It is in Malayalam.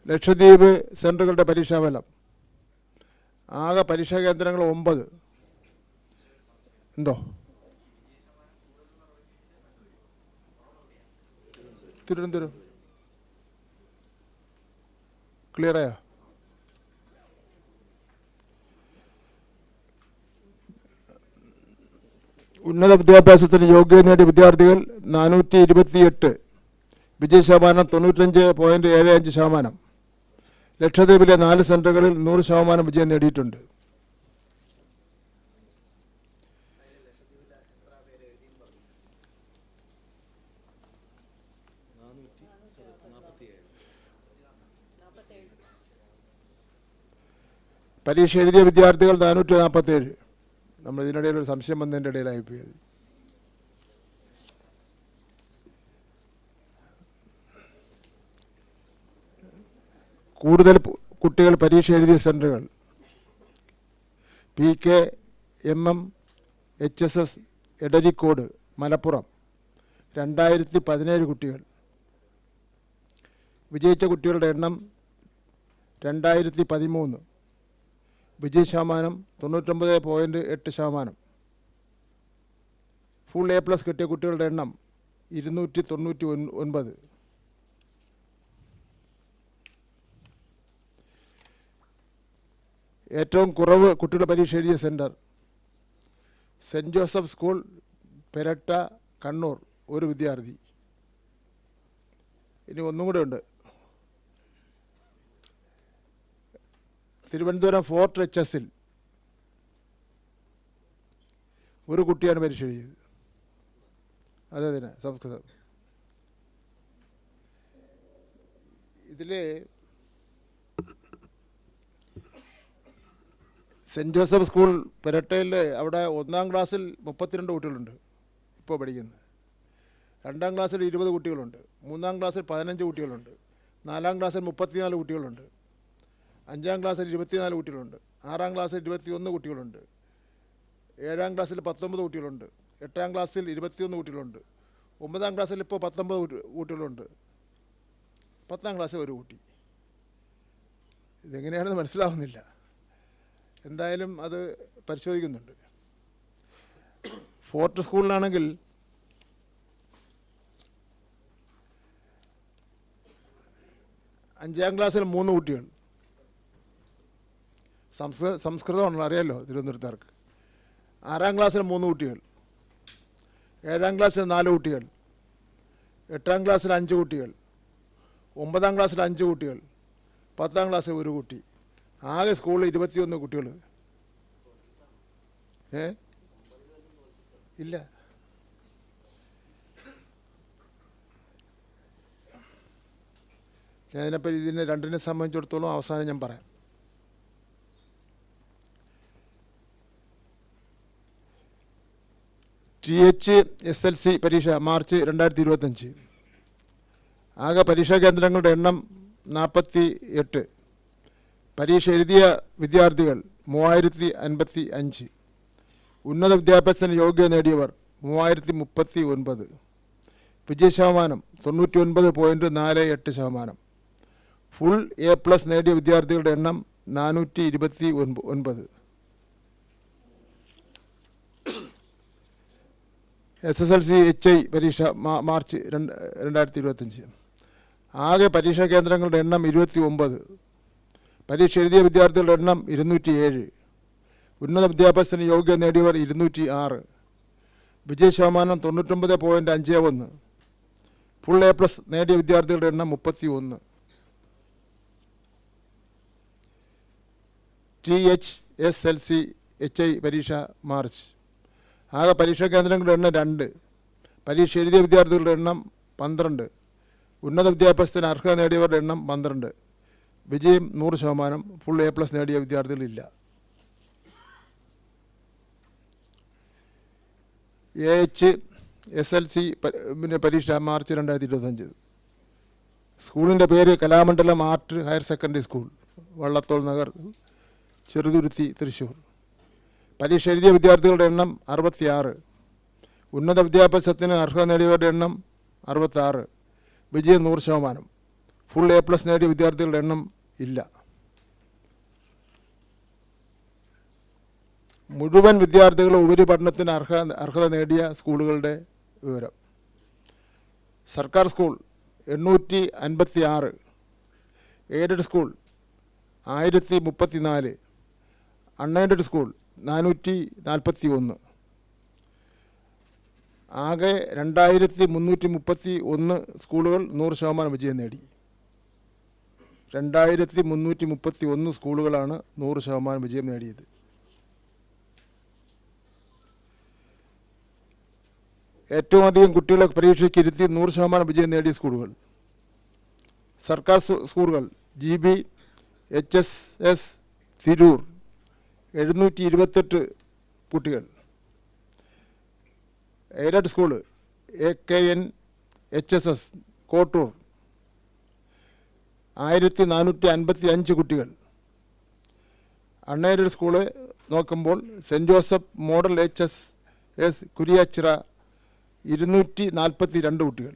ലക്ഷദ്വീപ് സെൻറ്ററുകളുടെ പരീക്ഷാഫലം. ആകെ പരീക്ഷാ കേന്ദ്രങ്ങൾ 9. എന്തോ തിരുവനന്തപുരം ക്ലിയറായോ? ഉന്നത വിദ്യാഭ്യാസത്തിന് യോഗ്യത നേടിയ വിദ്യാർത്ഥികൾ 428, വിജയ ശതമാനം 95.75%. ലക്ഷദ്വീപിലെ 4 സെൻറ്ററുകളിൽ 100% വിജയം നേടിയിട്ടുണ്ട്. പരീക്ഷ എഴുതിയ വിദ്യാർത്ഥികൾ 447. നമ്മൾ ഇതിനിടയിൽ ഒരു സംശയം വന്നതിൻ്റെ ഇടയിലായിപ്പോയത്. കൂടുതൽ കുട്ടികൾ പരീക്ഷ എഴുതിയ സെൻറ്ററുകൾ: PKMM HSS എടരിക്കോട് മലപ്പുറം 2017 കുട്ടികൾ. വിജയിച്ച കുട്ടികളുടെ എണ്ണം 2013. വിജയ ശതമാനം 99.8%. ഫുൾ A+ കിട്ടിയ കുട്ടികളുടെ എണ്ണം 299. ഏറ്റവും കുറവ് കുട്ടികൾ പരീക്ഷ എഴുതിയ centre saint Joseph school Peratta Kannur, 1 വിദ്യാർത്ഥി. ഇനി ഒന്നും കൂടെ ഉണ്ട്. തിരുവനന്തപുരം ഫോർട്ട് HSൽ 1 കുട്ടിയാണ് പരീക്ഷ എഴുതിയത്. അതേതിന് സംസ്കൃതം. ഇതിൽ സെൻറ്റ് ജോസഫ് സ്കൂൾ പെരട്ടയിൽ അവിടെ 1ാം ക്ലാസ്സിൽ 32 കുട്ടികളുണ്ട് ഇപ്പോൾ പഠിക്കുന്നത്. 2ാം ക്ലാസ്സിൽ 20 കുട്ടികളുണ്ട്. 3ാം ക്ലാസ്സിൽ 15 കുട്ടികളുണ്ട്. 4ാം ക്ലാസ്സിൽ 34 കുട്ടികളുണ്ട്. 5ാം ക്ലാസ്സിൽ 24 കുട്ടികളുണ്ട്. 6ാം ക്ലാസ്സിൽ 21 കുട്ടികളുണ്ട്. 7ാം ക്ലാസ്സിൽ 19 കുട്ടികളുണ്ട്. 8ാം ക്ലാസ്സിൽ 21 കുട്ടികളുണ്ട്. 9ാം ക്ലാസ്സിൽ ഇപ്പോൾ 19 കുട്ടികളുണ്ട്. 10ാം ക്ലാസ്സിൽ 1 കുട്ടി. ഇതെങ്ങനെയാണെന്ന് മനസ്സിലാവുന്നില്ല. എന്തായാലും അത് പരിശോധിക്കുന്നുണ്ട്. ഫോർട്ട് സ്കൂളിലാണെങ്കിൽ അഞ്ചാം ക്ലാസ്സിൽ 3 കുട്ടികൾ. സംസ്കൃതമാണല്ലോ, അറിയാമല്ലോ തിരുവനന്തപുരത്തുകാർക്ക്. 6ാം ക്ലാസ്സിൽ 3 കുട്ടികൾ. 7ാം ക്ലാസ്സിൽ 4 കുട്ടികൾ. 8ാം ക്ലാസ്സിൽ 5 കുട്ടികൾ. 9ാം ക്ലാസ്സിൽ 5 കുട്ടികൾ. 10ാം ക്ലാസ്സിൽ 1 കുട്ടി. ആകെ സ്കൂളിൽ 21 കുട്ടികൾ. ഇല്ല, ഞാനിപ്പോൾ ഇതിനെ രണ്ടിനെ സംബന്ധിച്ചിടത്തോളം അവസാനം ഞാൻ പറയാം. THSLC പരീക്ഷ മാർച്ച് 2025. ആകെ പരീക്ഷാ കേന്ദ്രങ്ങളുടെ എണ്ണം 48. പരീക്ഷ എഴുതിയ വിദ്യാർത്ഥികൾ 3055. ഉന്നത വിദ്യാഭ്യാസത്തിന് യോഗ്യത നേടിയവർ 3039. വിജയ ശതമാനം 99.48%. ഫുൾ A+ നേടിയ വിദ്യാർത്ഥികളുടെ എണ്ണം 429. SSLC HI പരീക്ഷ മാർച്ച് 2025. ആകെ പരീക്ഷാ കേന്ദ്രങ്ങളുടെ എണ്ണം 29. പരീക്ഷ എഴുതിയ വിദ്യാർത്ഥികളുടെ എണ്ണം 207. ഉന്നത വിദ്യാഭ്യാസത്തിന് യോഗ്യത നേടിയവർ 206. വിജയ ശതമാനം 99.51. ഫുൾ A+ നേടിയ വിദ്യാർത്ഥികളുടെ എണ്ണം 31. THSLC HI പരീക്ഷ മാർച്ച്. ആകെ പരീക്ഷാ കേന്ദ്രങ്ങളുടെ എണ്ണം 2. പരീക്ഷ എഴുതിയ വിദ്യാർത്ഥികളുടെ എണ്ണം 12. ഉന്നത വിദ്യാഭ്യാസത്തിന് അർഹത നേടിയവരുടെ എണ്ണം 12. വിജയം 100%. ഫുൾ A+ നേടിയ വിദ്യാർത്ഥികളില്ല. AHSLC പരീക്ഷ മാർച്ച് 2025. സ്കൂളിൻ്റെ പേര് Kalamandalam art higher secondary school, Vallathol Nagar, Cheruthuruthy, Thrissur. പരീക്ഷ എഴുതിയ വിദ്യാർത്ഥികളുടെ എണ്ണം 66. ഉന്നത വിദ്യാഭ്യാസത്തിന് അർഹത നേടിയവരുടെ എണ്ണം 66. വിജയം 100%. ഫുൾ A+ നേടിയ വിദ്യാർത്ഥികളുടെ എണ്ണം ഇല്ല. മുഴുവൻ വിദ്യാർത്ഥികളും ഉപരിപഠനത്തിന് അർഹത നേടിയ സ്കൂളുകളുടെ വിവരം. സർക്കാർ school 856, aided school 1034, unaided school 441. ആകെ 2331 സ്കൂളുകൾ 100% വിജയം നേടി. 2331 സ്കൂളുകളാണ് 100% വിജയം നേടിയത്. ഏറ്റവും അധികം കുട്ടികളെ പരീക്ഷയ്ക്ക് ഇരുത്തി 100% വിജയം നേടിയ സ്കൂളുകൾ: സർക്കാർ സ്കൂളുകൾ GB HSS തിരൂർ 728 കുട്ടികൾ, aided school AKN HSS Kottoor 1455 കുട്ടികൾ, അൺഎയ്ഡഡ് സ്കൂള് നോക്കുമ്പോൾ saint Joseph model HSS Kuriachira 242 കുട്ടികൾ.